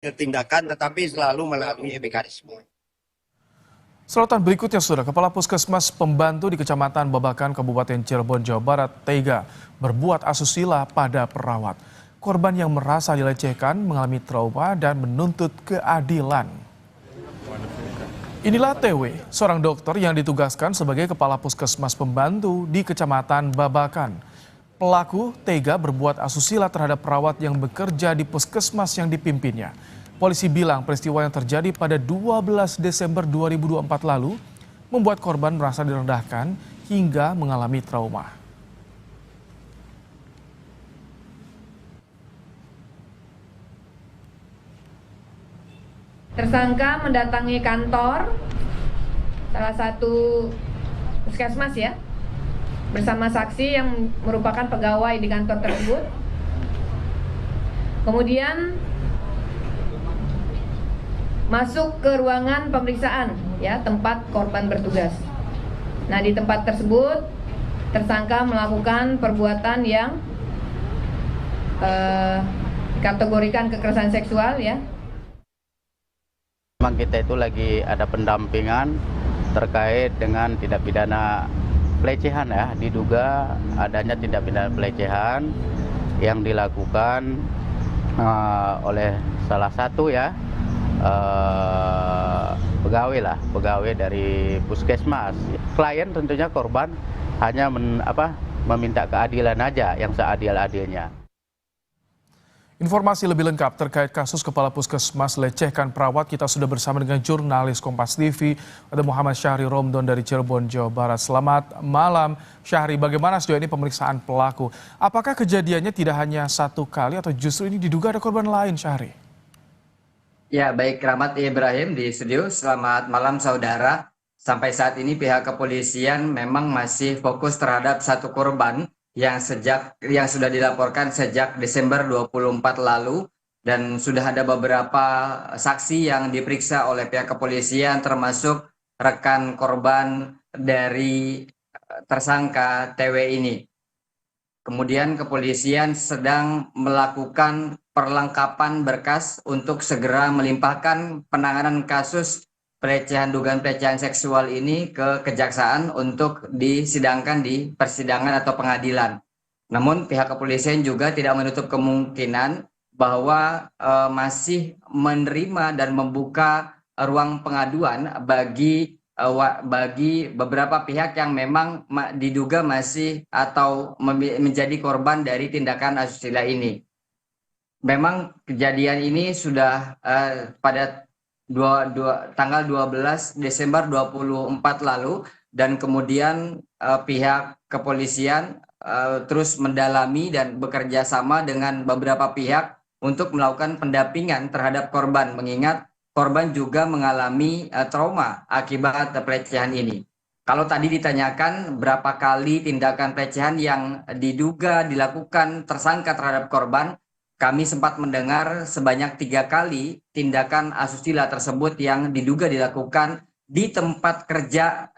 tindakan tetapi selalu melalui mekanisme. Sorotan berikutnya, Saudara, Kepala Puskesmas Pembantu di Kecamatan Babakan, Kabupaten Cirebon, Jawa Barat, tega berbuat asusila pada perawat. Korban yang merasa dilecehkan mengalami trauma dan menuntut keadilan. Inilah TW, seorang dokter yang ditugaskan sebagai Kepala Puskesmas Pembantu di Kecamatan Babakan. Pelaku tega berbuat asusila terhadap perawat yang bekerja di puskesmas yang dipimpinnya. Polisi bilang peristiwa yang terjadi pada 12 Desember 2024 lalu membuat korban merasa direndahkan hingga mengalami trauma. Tersangka mendatangi kantor salah satu puskesmas ya, bersama saksi yang merupakan pegawai di kantor tersebut. Kemudian masuk ke ruangan pemeriksaan ya, tempat korban bertugas. Nah, di tempat tersebut tersangka melakukan perbuatan yang dikategorikan kekerasan seksual ya. Memang kita itu lagi ada pendampingan terkait dengan tindak pidana pelecehan ya, diduga adanya tindak pidana pelecehan yang dilakukan oleh salah satu ya pegawai dari puskesmas. Klien tentunya korban hanya meminta keadilan aja yang seadil-adilnya. Informasi lebih lengkap terkait kasus Kepala Puskesmas lecehkan perawat, kita sudah bersama dengan jurnalis Kompas TV, ada Muhammad Syahri Romdon dari Cirebon, Jawa Barat. Selamat malam, Syahri. Bagaimana sejauh ini pemeriksaan pelaku? Apakah kejadiannya tidak hanya satu kali atau justru ini diduga ada korban lain, Syahri? Ya, baik, Rahmat Ibrahim di studio. Selamat malam, saudara. Sampai saat ini pihak kepolisian memang masih fokus terhadap satu korban yang sudah dilaporkan sejak Desember 24 lalu, dan sudah ada beberapa saksi yang diperiksa oleh pihak kepolisian termasuk rekan korban dari tersangka TW ini. Kemudian kepolisian sedang melakukan perlengkapan berkas untuk segera melimpahkan penanganan kasus dugaan pelecehan seksual ini ke kejaksaan untuk disidangkan di persidangan atau pengadilan. Namun pihak kepolisian juga tidak menutup kemungkinan bahwa masih menerima dan membuka ruang pengaduan bagi beberapa pihak yang memang diduga masih atau menjadi korban dari tindakan asusila ini. Memang kejadian ini sudah pada tanggal 12 Desember 24 lalu, dan kemudian pihak kepolisian terus mendalami dan bekerja sama dengan beberapa pihak untuk melakukan pendampingan terhadap korban, mengingat korban juga mengalami trauma akibat pelecehan ini. Kalau tadi ditanyakan berapa kali tindakan pelecehan yang diduga dilakukan tersangka terhadap korban, kami sempat mendengar sebanyak 3 kali tindakan asusila tersebut yang diduga dilakukan di tempat kerja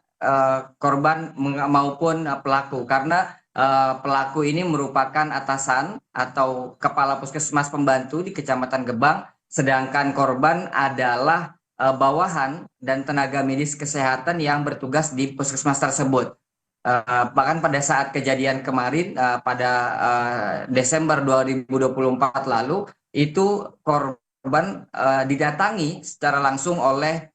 korban maupun pelaku, karena pelaku ini merupakan atasan atau kepala puskesmas pembantu di Kecamatan Gebang, sedangkan korban adalah bawahan dan tenaga medis kesehatan yang bertugas di puskesmas tersebut. Bahkan pada saat kejadian kemarin pada Desember 2024 lalu, itu korban didatangi secara langsung oleh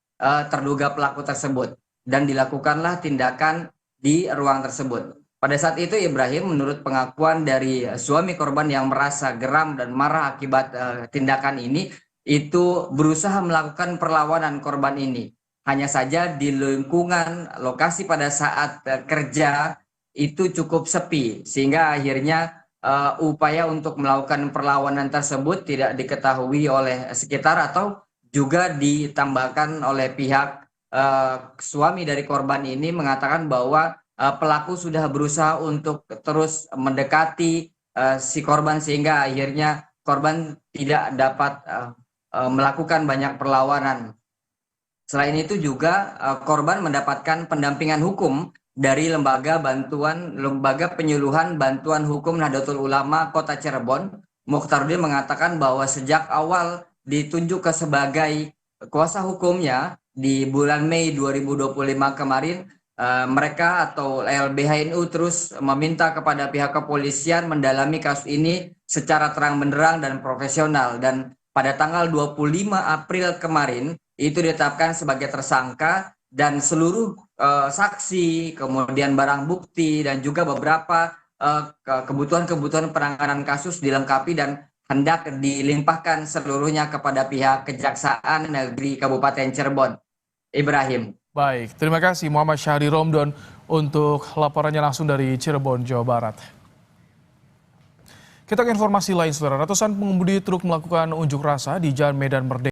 terduga pelaku tersebut dan dilakukanlah tindakan di ruang tersebut. Pada saat itu Ibrahim, menurut pengakuan dari suami korban yang merasa geram dan marah akibat tindakan ini, itu berusaha melakukan perlawanan korban ini. Hanya saja di lingkungan lokasi pada saat kerja itu cukup sepi, sehingga akhirnya upaya untuk melakukan perlawanan tersebut tidak diketahui oleh sekitar, atau juga ditambahkan oleh pihak suami dari korban ini mengatakan bahwa pelaku sudah berusaha untuk terus mendekati si korban, sehingga akhirnya korban tidak dapat melakukan banyak perlawanan. Selain itu juga korban mendapatkan pendampingan hukum dari Lembaga Penyuluhan Bantuan Hukum Nahdlatul Ulama Kota Cirebon. Mukhtaruddin mengatakan bahwa sejak awal ditunjuk sebagai kuasa hukumnya di bulan Mei 2025 kemarin, mereka atau LBH NU terus meminta kepada pihak kepolisian mendalami kasus ini secara terang benderang dan profesional, dan pada tanggal 25 April kemarin itu ditetapkan sebagai tersangka dan seluruh saksi, kemudian barang bukti dan juga beberapa kebutuhan-kebutuhan penanganan kasus dilengkapi dan hendak dilimpahkan seluruhnya kepada pihak Kejaksaan Negeri Kabupaten Cirebon. Ibrahim. Baik, terima kasih Muhammad Syahri Romdon untuk laporannya langsung dari Cirebon, Jawa Barat. Kita ke informasi lain, saudara. Ratusan pengemudi truk melakukan unjuk rasa di Jalan Medan Merdeka.